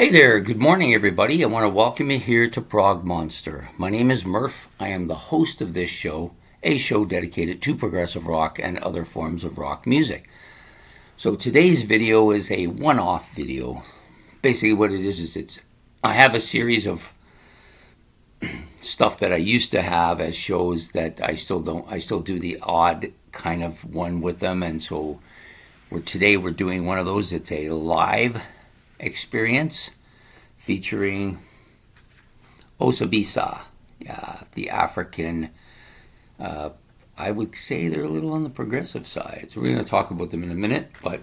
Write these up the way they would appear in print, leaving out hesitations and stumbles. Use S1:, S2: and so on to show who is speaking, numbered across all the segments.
S1: Hey there, good morning everybody. I want to welcome you here to Prog Monster. My name is Murph. I am the host of this show, a show dedicated to progressive rock and other forms of rock music. So today's video is a one-off video. Basically what it is I have a series of stuff that I used to have as shows that I still do the odd kind of one with them, and so today we're doing one of those. It's a live experience featuring Osibisa, the African. I would say they're a little on the progressive side. So we're going to talk about them in a minute. But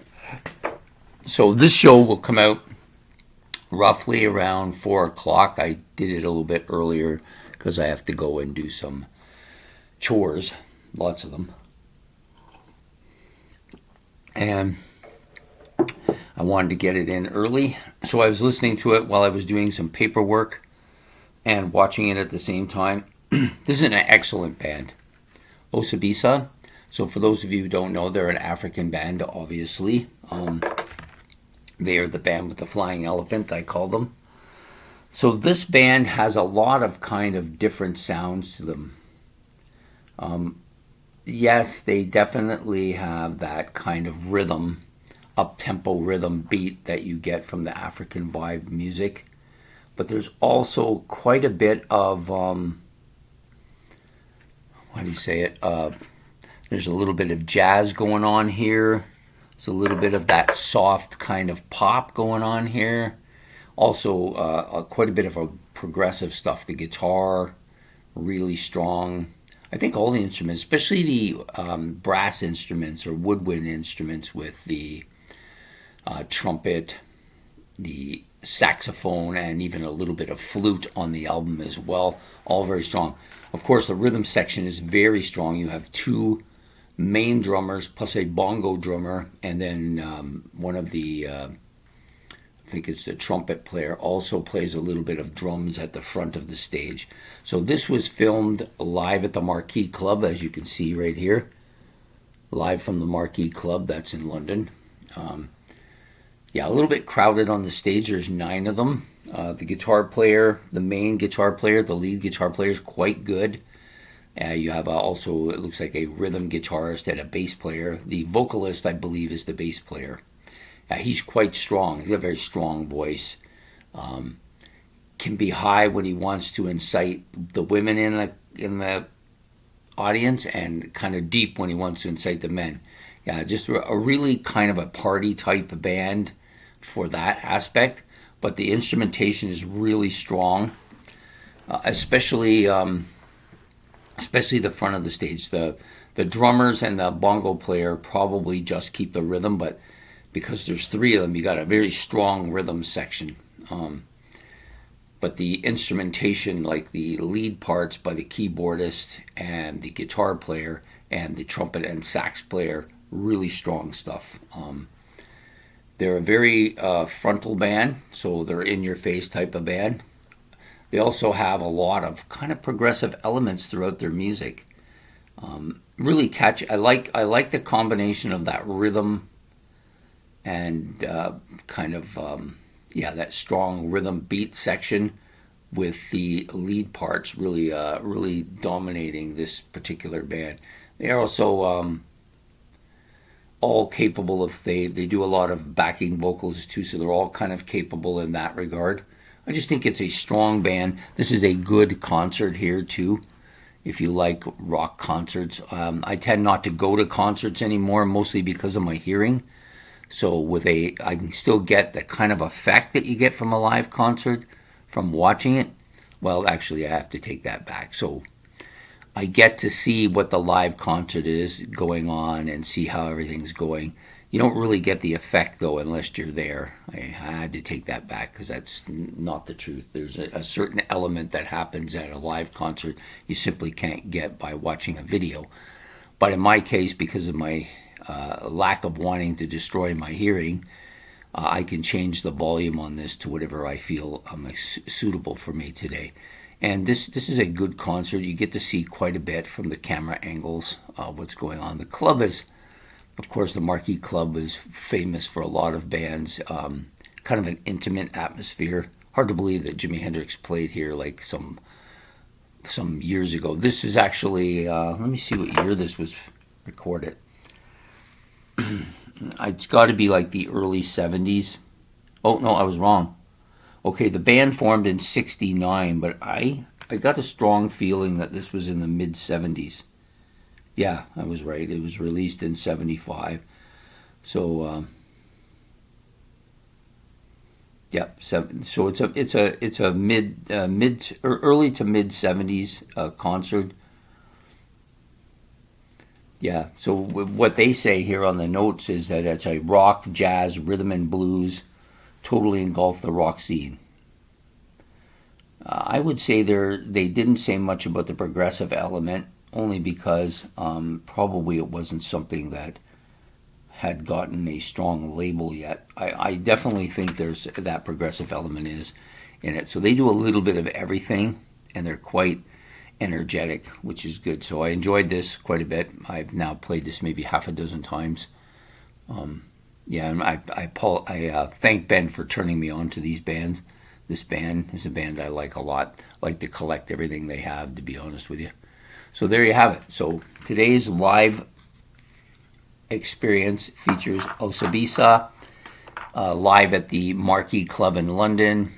S1: so this show will come out roughly around 4 o'clock. I did it a little bit earlier because I have to go and do some chores, lots of them. And I wanted to get it in early, so I was listening to it while I was doing some paperwork and watching it at the same time. This is an excellent band, Osibisa. So for those of you who don't know, they're an African band, obviously. They are the band with the flying elephant, I call them. So this band has a lot of kind of different sounds to them. Yes, they definitely have that kind of rhythm, up-tempo rhythm beat that you get from the African vibe music, but there's also quite a bit of there's a little bit of jazz going on here. There's a little bit of that soft kind of pop going on here. Also quite a bit of a progressive stuff. The guitar really strong. I think all the instruments, especially the brass instruments or woodwind instruments with the trumpet, the saxophone, and even a little bit of flute on the album as well. All very strong. Of course, the rhythm section is very strong. You have two main drummers plus a bongo drummer, and then one of the, I think it's the trumpet player, also plays a little bit of drums at the front of the stage. So this was filmed live at the Marquee Club, as you can see right here. Live from the Marquee Club, that's in London. A little bit crowded on the stage. There's 9 of them. The guitar player, the main guitar player, the lead guitar player is quite good. You have also, it looks like a rhythm guitarist and a bass player. The vocalist, I believe, is the bass player. He's quite strong. He's got a very strong voice. Can be high when he wants to incite the women in the audience, and kind of deep when he wants to incite the men. Just a really kind of a party type of band for that aspect, but the instrumentation is really strong, especially the front of the stage. The drummers and the bongo player probably just keep the rhythm, but because there's 3 of them, you got a very strong rhythm section. But the instrumentation, like the lead parts by the keyboardist and the guitar player and the trumpet and sax player, really strong stuff. They're a very frontal band, so they're in-your-face type of band. They also have a lot of kind of progressive elements throughout their music. Really catchy. I like the combination of that rhythm and that strong rhythm beat section with the lead parts really dominating this particular band. They are also all capable of, they do a lot of backing vocals too, so they're all kind of capable in that regard. I just think it's a strong band. This is a good concert here too, if you like rock concerts. I tend not to go to concerts anymore, mostly because of my hearing. So I can still get the kind of effect that you get from a live concert from watching it. Well, actually, I have to take that back. So I get to see what the live concert is going on and see how everything's going. You don't really get the effect, though, unless you're there. I had to take that back because that's not the truth. There's a certain element that happens at a live concert you simply can't get by watching a video. But in my case, because of my lack of wanting to destroy my hearing, I can change the volume on this to whatever I feel suitable for me today. And this is a good concert. You get to see quite a bit from the camera angles, what's going on. The club is, of course, the Marquee Club is famous for a lot of bands kind of an intimate atmosphere. Hard to believe that Jimi Hendrix played here like some years ago. This is actually, let me see what year this was recorded. It's got to be like the early 70s. Oh, no, I was wrong. Okay, the band formed in 69, but I got a strong feeling that this was in the mid-70s. Yeah, I was right. It was released in 75. So, yep. So it's a mid or early to mid 70s concert. Yeah. So what they say here on the notes is that it's a rock, jazz, rhythm and blues, totally engulfed the rock scene. I would say they didn't say much about the progressive element, only because probably it wasn't something that had gotten a strong label yet. I definitely think there's that progressive element is in it. So they do a little bit of everything, and they're quite energetic, which is good. So I enjoyed this quite a bit. I've now played this maybe half a dozen times. Yeah, and I thank Ben for turning me on to these bands. This band is a band I like a lot. I like to collect everything they have, to be honest with you. So there you have it. So today's live experience features Osibisa live at the Marquee Club in London.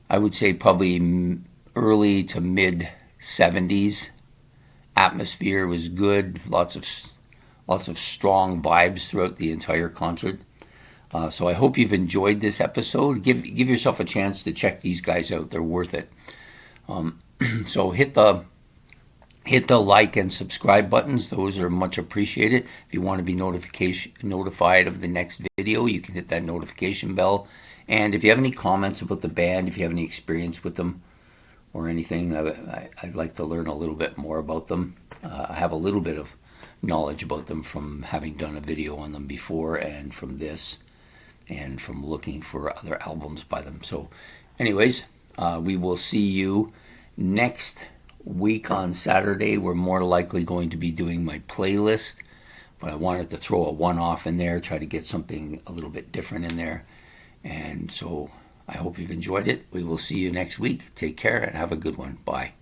S1: I would say probably early to mid 70s. Atmosphere was good. Lots of strong vibes throughout the entire concert. So I hope you've enjoyed this episode. Give yourself a chance to check these guys out. They're worth it. So hit the like and subscribe buttons. Those are much appreciated. If you want to be notified of the next video, you can hit that notification bell. And if you have any comments about the band, if you have any experience with them or anything, I'd like to learn a little bit more about them. I have a little bit of knowledge about them from having done a video on them before, and from this, and from looking for other albums by them. So anyways, we will see you next week on Saturday. We're more likely going to be doing my playlist, but I wanted to throw a one-off in there, try to get something a little bit different in there. And so I hope you've enjoyed it. We will see you next week. Take care and have a good one. Bye.